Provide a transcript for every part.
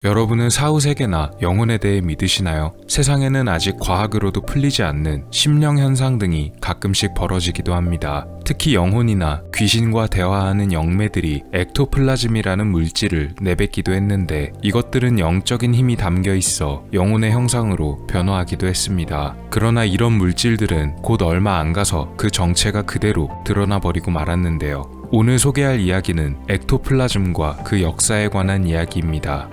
여러분은 사후세계나 영혼에 대해 믿으시나요? 세상에는 아직 과학으로도 풀리지 않는 심령 현상 등이 가끔씩 벌어지기도 합니다. 특히 영혼이나 귀신과 대화하는 영매들이 액토플라즘이라는 물질을 내뱉기도 했는데 이것들은 영적인 힘이 담겨 있어 영혼의 형상으로 변화하기도 했습니다. 그러나 이런 물질들은 곧 얼마 안 가서 그 정체가 그대로 드러나버리고 말았는데요. 오늘 소개할 이야기는 액토플라즘과 그 역사에 관한 이야기입니다.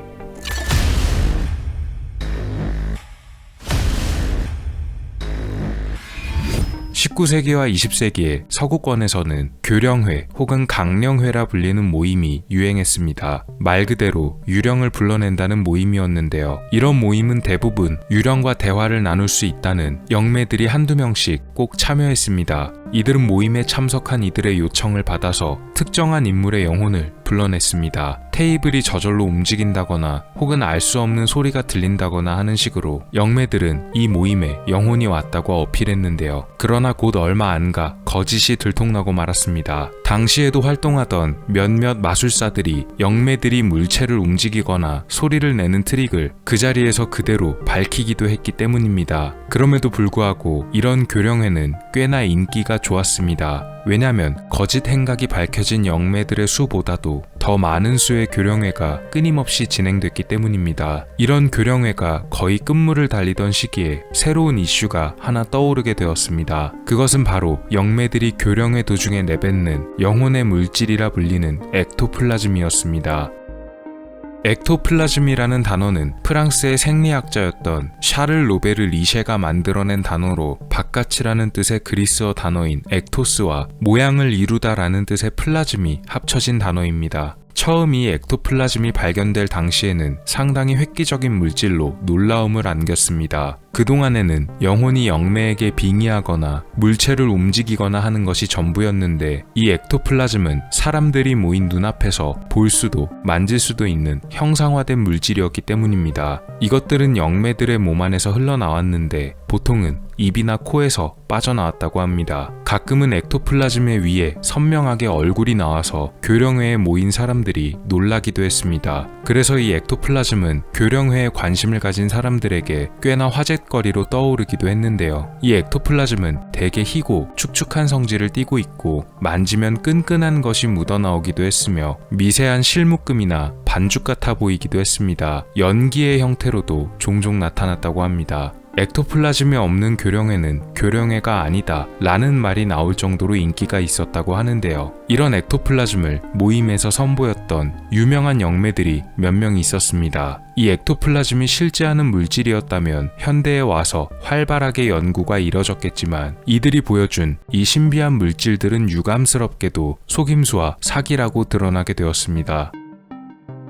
19세기와 20세기의 서구권에서는 교령회 혹은 강령회라 불리는 모임이 유행했습니다. 말 그대로 유령을 불러낸다는 모임이었는데요. 이런 모임은 대부분 유령과 대화를 나눌 수 있다는 영매들이 한두 명씩 꼭 참여했습니다. 이들은 모임에 참석한 이들의 요청을 받아서 특정한 인물의 영혼을 불러냈습니다. 테이블이 저절로 움직인다거나 혹은 알 수 없는 소리가 들린다거나 하는 식으로 영매들은 이 모임에 영혼이 왔다고 어필했는데요. 그러나 곧 얼마 안 가 거짓이 들통나고 말았습니다. 당시에도 활동하던 몇몇 마술사들이 영매들이 물체를 움직이거나 소리를 내는 트릭을 그 자리에서 그대로 밝히기도 했기 때문입니다. 그럼에도 불구하고 이런 교령회는 꽤나 인기가 좋았습니다. 왜냐면 거짓 행각이 밝혀진 영매들의 수보다도 더 많은 수의 교령회가 끊임없이 진행됐기 때문입니다. 이런 교령회가 거의 끝물을 달리던 시기에 새로운 이슈가 하나 떠오르게 되었습니다. 그것은 바로 영매들이 교령회 도중에 내뱉는 영혼의 물질이라 불리는 액토플라즘이었습니다. 액토플라즘이라는 단어는 프랑스의 생리학자였던 샤를 로베르 리셰가 만들어낸 단어로 바깥이라는 뜻의 그리스어 단어인 액토스와 모양을 이루다라는 뜻의 플라즘이 합쳐진 단어입니다. 처음 이 액토플라즘이 발견될 당시에는 상당히 획기적인 물질로 놀라움을 안겼습니다. 그동안에는 영혼이 영매에게 빙의하거나 물체를 움직이거나 하는 것이 전부였는데 이 액토플라즘은 사람들이 모인 눈앞에서 볼 수도 만질 수도 있는 형상화된 물질이었기 때문입니다. 이것들은 영매들의 몸 안에서 흘러나왔는데 보통은 입이나 코에서 빠져나왔다고 합니다. 가끔은 액토플라즘의 위에 선명하게 얼굴이 나와서 교령회에 모인 사람들이 놀라기도 했습니다. 그래서 이 액토플라즘은 교령회에 관심을 가진 사람들에게 꽤나 화제거리로 떠오르기도 했는데요. 이 액토플라즘은 대개 희고 축축한 성질을 띠고 있고 만지면 끈끈한 것이 묻어나오기도 했으며 미세한 실묶음이나 반죽 같아 보이기도 했습니다. 연기의 형태로도 종종 나타났다고 합니다. 액토플라즘이 없는 교령회는 교령회가 아니다 라는 말이 나올 정도로 인기가 있었다고 하는데요. 이런 액토플라즘을 모임에서 선보였던 유명한 영매들이 몇 명 있었습니다. 이 액토플라즘이 실제하는 물질이었다면 현대에 와서 활발하게 연구가 이뤄졌겠지만 이들이 보여준 이 신비한 물질들은 유감스럽게도 속임수와 사기라고 드러나게 되었습니다.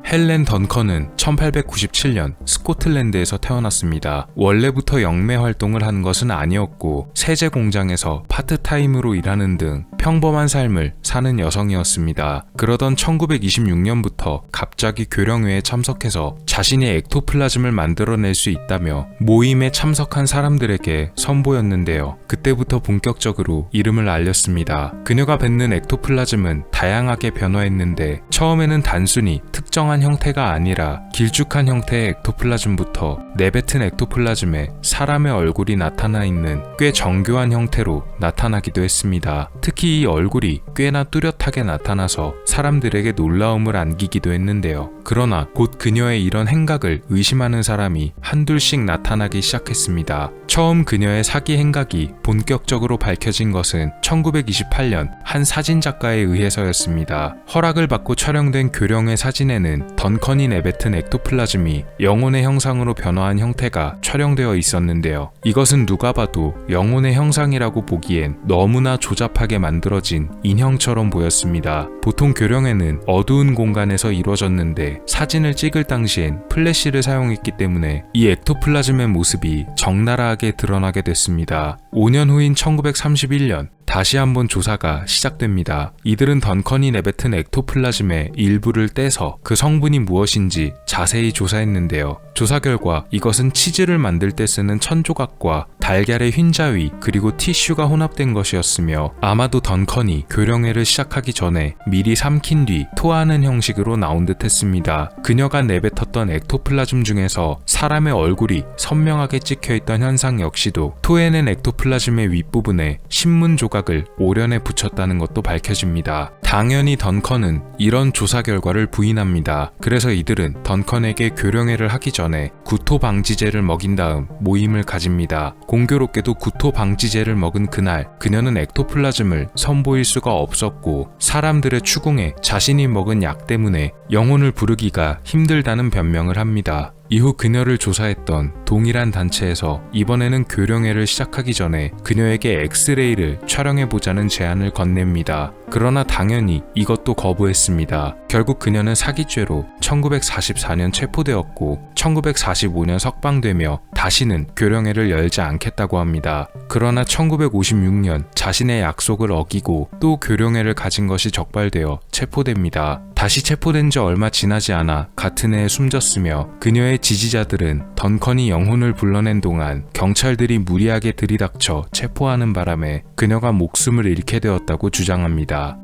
헬렌 던컨은 1897년 스코틀랜드에서 태어났습니다. 원래부터 영매 활동을 한 것은 아니었고 세제 공장에서 파트타임으로 일하는 등 평범한 삶을 사는 여성이었습니다. 그러던 1926년부터 갑자기 교령회에 참석해서 자신이 액토플라즘을 만들어낼 수 있다며 모임에 참석한 사람들에게 선보였는데요. 그때부터 본격적으로 이름을 알렸습니다. 그녀가 뱉는 액토플라즘은 다양하게 변화했는데 처음에는 단순히 특정한 형태가 아니라 길쭉한 형태의 액토플라즘부터 내뱉은 액토플라즘에 사람의 얼굴이 나타나 있는 꽤 정교한 형태로 나타나기도 했습니다. 특히 이 얼굴이 꽤나 뚜렷하게 나타나서 사람들에게 놀라움을 안기기도 했는데요. 그러나 곧 그녀의 이런 행각을 의심하는 사람이 한둘씩 나타나기 시작했습니다. 처음 그녀의 사기 행각이 본격적으로 밝혀진 것은 1928년 한 사진작가에 의해서였습니다. 허락을 받고 촬영된 교령회 사진에는 던컨이 내뱉은 액토플라즘이 영혼의 형상으로 변화한 형태가 촬영되어 있었는데요. 이것은 누가 봐도 영혼의 형상이라고 보기엔 너무나 조잡하게 만들어진 인형처럼 보였습니다. 보통 교령회는 어두운 공간에서 이루어졌는데 사진을 찍을 당시엔 플래시를 사용했기 때문에 이 액토플라즘의 모습이 적나라하게 드러나게 됐습니다. 5년 후인 1931년 다시 한번 조사가 시작됩니다. 이들은 던컨이 내뱉은 액토플라즘의 일부를 떼서 그 성분이 무엇인지 자세히 조사했는데요. 조사 결과 이것은 치즈를 만들 때 쓰는 천조각과 달걀의 흰자위 그리고 티슈가 혼합된 것이었으며 아마도 던컨이 교령회를 시작하기 전에 미리 삼킨 뒤 토하는 형식으로 나온 듯 했습니다. 그녀가 내뱉었던 액토플라즘 중에서 사람의 얼굴이 선명하게 찍혀있던 현상 역시도 토해낸 액토플라즘의 윗부분에 신문 조각을 오련해 붙였다는 것도 밝혀집니다. 당연히 던컨은 이런 조사 결과를 부인합니다. 그래서 이들은 던컨에게 교령회를 하기 전에 구토 방지제를 먹인 다음 모임을 가집니다. 공교롭게도 구토 방지제를 먹은 그날 그녀는 액토플라즘을 선보일 수가 없었고 사람들의 추궁에 자신이 먹은 약 때문에 영혼을 부르기가 힘들다는 변명을 합니다. 이후 그녀를 조사했던 동일한 단체에서 이번에는 교령회를 시작하기 전에 그녀에게 엑스레이를 촬영해보자는 제안을 건넵니다. 그러나 당연히 이것도 거부했습니다. 결국 그녀는 사기죄로 1944년 체포되었고 1945년 석방되며 다시는 교령회를 열지 않겠다고 합니다. 그러나 1956년 자신의 약속을 어기고 또 교령회를 가진 것이 적발되어 체포됩니다. 다시 체포된 지 얼마 지나지 않아 같은 해에 숨졌으며 그녀의 지지자들은 던컨이 영혼을 불러낸 동안 경찰들이 무리하게 들이닥쳐 체포하는 바람에 그녀가 목숨을 잃게 되었다고 주장합니다.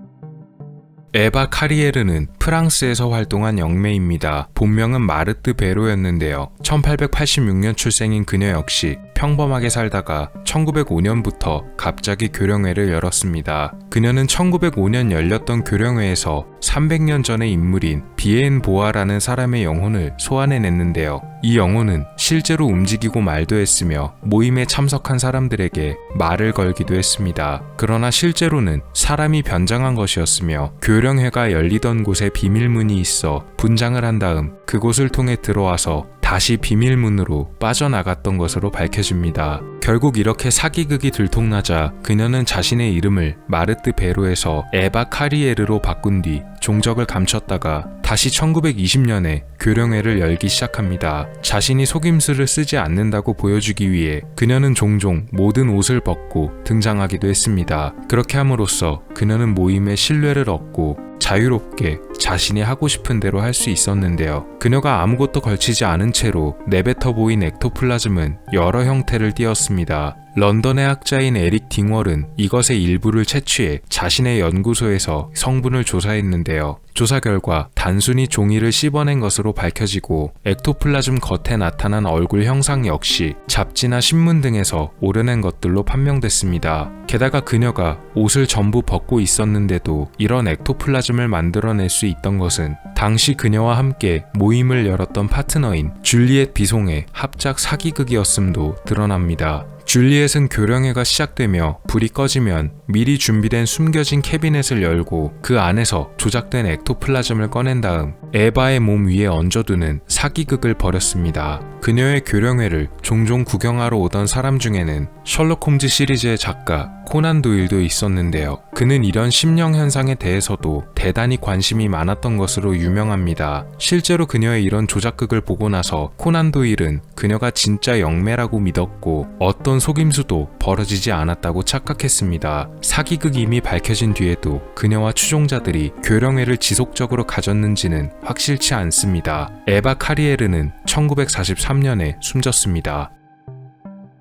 에바 카리에르는 프랑스에서 활동한 영매입니다. 본명은 마르트 베로였는데요. 1886년 출생인 그녀 역시 평범하게 살다가 1905년부터 갑자기 교령회를 열었습니다. 그녀는 1905년 열렸던 교령회에서 300년 전의 인물인 비엔 보아라는 사람의 영혼을 소환해냈는데요. 이 영혼은 실제로 움직이고 말도 했으며 모임에 참석한 사람들에게 말을 걸기도 했습니다. 그러나 실제로는 사람이 변장한 것이었으며 교령회가 열리던 곳에 비밀문이 있어 분장을 한 다음 그곳을 통해 들어와서 다시 비밀문으로 빠져나갔던 것으로 밝혀집니다. 결국 이렇게 사기극이 들통나자 그녀는 자신의 이름을 마르트 베로에서 에바 카리에르로 바꾼 뒤 종적을 감췄다가 다시 1920년에 교령회를 열기 시작합니다. 자신이 속임수를 쓰지 않는다고 보여주기 위해 그녀는 종종 모든 옷을 벗고 등장하기도 했습니다. 그렇게 함으로써 그녀는 모임의 신뢰를 얻고 자유롭게 자신이 하고 싶은 대로 할 수 있었는데요. 그녀가 아무것도 걸치지 않은 채로 내뱉어 보인 액토플라즘은 여러 형태를 띠었습니다. 런던의 학자인 에릭 딩월은 이것의 일부를 채취해 자신의 연구소에서 성분을 조사했는데요. 조사 결과 단순히 종이를 씹어낸 것으로 밝혀지고 액토플라즘 겉에 나타난 얼굴 형상 역시 잡지나 신문 등에서 오려낸 것들로 판명됐습니다. 게다가 그녀가 옷을 전부 벗고 있었는데도 이런 액토플라즘을 만들어낼 수 있던 것은 당시 그녀와 함께 모임을 열었던 파트너인 줄리엣 비송의 합작 사기극이었음도 드러납니다. 줄리엣은 교령회가 시작되며 불이 꺼지면 미리 준비된 숨겨진 캐비넷을 열고 그 안에서 조작된 액토플라즘을 꺼낸 다음 에바의 몸 위에 얹어두는 사기극을 벌였습니다. 그녀의 교령회를 종종 구경하러 오던 사람 중에는 셜록 홈즈 시리즈의 작가 코난 도일도 있었는데요. 그는 이런 심령 현상에 대해서도 대단히 관심이 많았던 것으로 유명합니다. 실제로 그녀의 이런 조작극을 보고 나서 코난 도일은 그녀가 진짜 영매라고 믿었고 어떤 속임수도 벌어지지 않았다고 착각했습니다. 사기극이 이미 밝혀진 뒤에도 그녀와 추종자들이 교령회를 지속적으로 가졌는지는 확실치 않습니다. 에바 카리에르는 1943년에 숨졌습니다.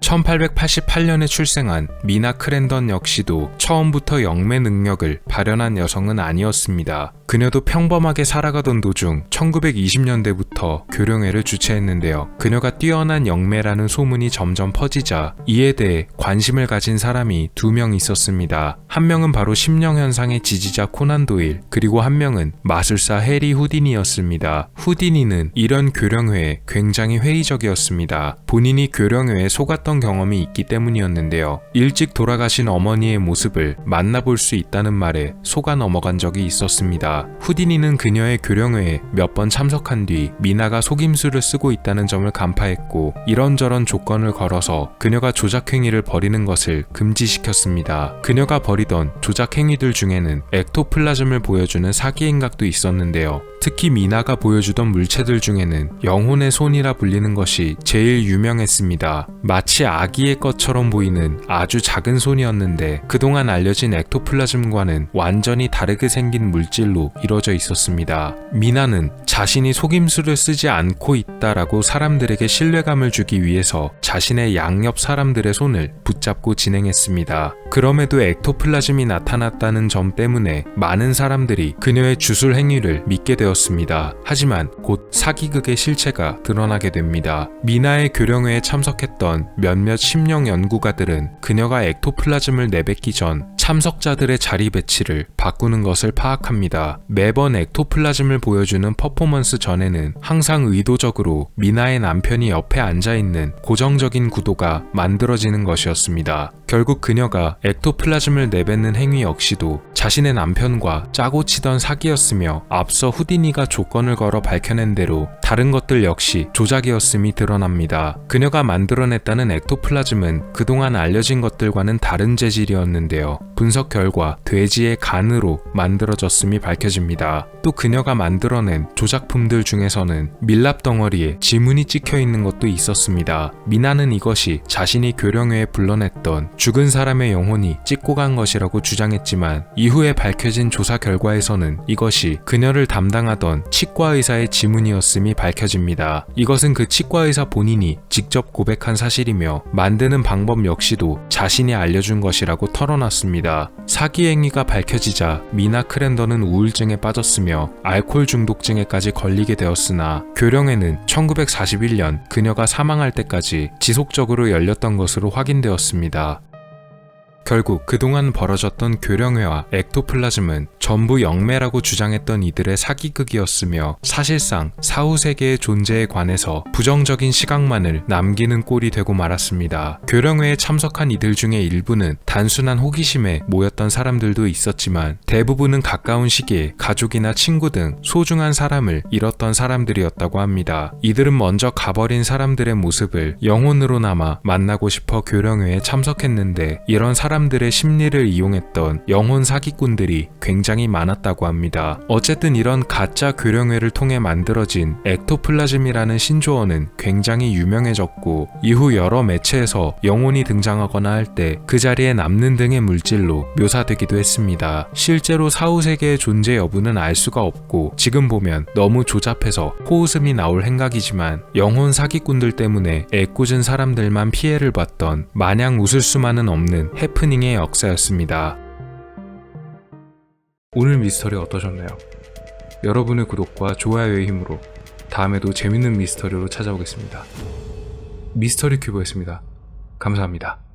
1888년에 출생한 미나 크랜던 역시도 처음부터 영매 능력을 발현한 여성은 아니었습니다. 그녀도 평범하게 살아가던 도중 1920년대부터 교령회를 주최했는데요. 그녀가 뛰어난 영매라는 소문이 점점 퍼지자 이에 대해 관심을 가진 사람이 2명 있었습니다. 한 명은 바로 심령 현상의 지지자 코난 도일, 그리고 한 명은 마술사 해리 후디니였습니다. 후디니는 이런 교령회에 굉장히 회의적이었습니다. 본인이 교령회에 속았던 경험이 있기 때문이었는데요. 일찍 돌아가신 어머니의 모습을 만나볼 수 있다는 말에 속아 넘어간 적이 있었습니다. 후디니는 그녀의 교령회에 몇 번 참석한 뒤 미나가 속임수를 쓰고 있다는 점을 간파했고 이런저런 조건을 걸어서 그녀가 조작행위를 벌이는 것을 금지시켰습니다. 그녀가 벌이던 조작행위들 중에는 액토플라즘을 보여주는 사기행각도 있었는데요. 특히 미나가 보여주던 물체들 중에는 영혼의 손이라 불리는 것이 제일 유명했습니다. 마치 아기의 것처럼 보이는 아주 작은 손이었는데 그동안 알려진 액토플라즘과는 완전히 다르게 생긴 물질로 이루어져 있었습니다. 미나는 자신이 속임수를 쓰지 않고 있다라고 사람들에게 신뢰감을 주기 위해서 자신의 양옆 사람들의 손을 붙잡고 진행했습니다. 그럼에도 액토플라즘이 나타났다는 점 때문에 많은 사람들이 그녀의 주술 행위를 믿게 되었습니다. 하지만 곧 사기극의 실체가 드러나게 됩니다. 미나의 교령회에 참석했던 몇몇 심령 연구가들은 그녀가 액토플라즘을 내뱉기 전 참석자들의 자리 배치를 바꾸는 것을 파악합니다. 매번 액토플라즘을 보여주는 퍼포먼스 전에는 항상 의도적으로 미나의 남편이 옆에 앉아있는 고정적인 구도가 만들어지는 것이었습니다. 결국 그녀가 액토플라즘을 내뱉는 행위 역시도 자신의 남편과 짜고 치던 사기였으며 앞서 후디니가 조건을 걸어 밝혀낸 대로 다른 것들 역시 조작이었음이 드러납니다. 그녀가 만들어냈다는 액토플라즘은 그동안 알려진 것들과는 다른 재질이었는데요. 분석 결과 돼지의 간으로 만들어졌음이 밝혀집니다. 또 그녀가 만들어낸 조작품들 중에서는 밀랍 덩어리에 지문이 찍혀 있는 것도 있었습니다. 미나는 이것이 자신이 교령회에 불러냈던 죽은 사람의 영혼이 찍고 간 것이라고 주장했지만 이후에 밝혀진 조사 결과에서는 이것이 그녀를 담당하던 치과의사의 지문이었음이 밝혀집니다. 이것은 그 치과의사 본인이 직접 고백한 사실이며 만드는 방법 역시도 자신이 알려준 것이라고 털어놨습니다. 사기 행위가 밝혀지자 미나 크랜더는 우울증에 빠졌으며 알코올 중독증에까지 걸리게 되었으나 교령회는 1941년 그녀가 사망할 때까지 지속적으로 열렸던 것으로 확인되었습니다. 결국 그동안 벌어졌던 교령회와 액토플라즘은 전부 영매라고 주장했던 이들의 사기극이었으며 사실상 사후세계의 존재에 관해서 부정적인 시각만을 남기는 꼴이 되고 말았습니다. 교령회에 참석한 이들 중에 일부는 단순한 호기심에 모였던 사람들도 있었지만 대부분은 가까운 시기에 가족이나 친구 등 소중한 사람을 잃었던 사람들이었다고 합니다. 이들은 먼저 가버린 사람들의 모습을 영혼으로나마 만나고 싶어 교령회에 참석했는데 이런 사람들의 심리를 이용했던 영혼 사기꾼들이 굉장히 많았다고 합니다. 어쨌든 이런 가짜 교령회를 통해 만들어진 액토플라즘이라는 신조어는 굉장히 유명해졌고 이후 여러 매체에서 영혼이 등장하거나 할 때 그 자리에 남는 등의 물질로 묘사되기도 했습니다. 실제로 사후세계의 존재 여부는 알 수가 없고 지금 보면 너무 조잡해서 코웃음이 나올 행각이지만 영혼 사기꾼들 때문에 애꿎은 사람들만 피해를 봤던 마냥 웃을 수만은 없는 해프닝의 역사였습니다. 오늘 미스터리 어떠셨나요? 여러분의 구독과 좋아요의 힘으로 다음에도 재밌는 미스터리로 찾아오겠습니다. 미스터리 큐브였습니다. 감사합니다.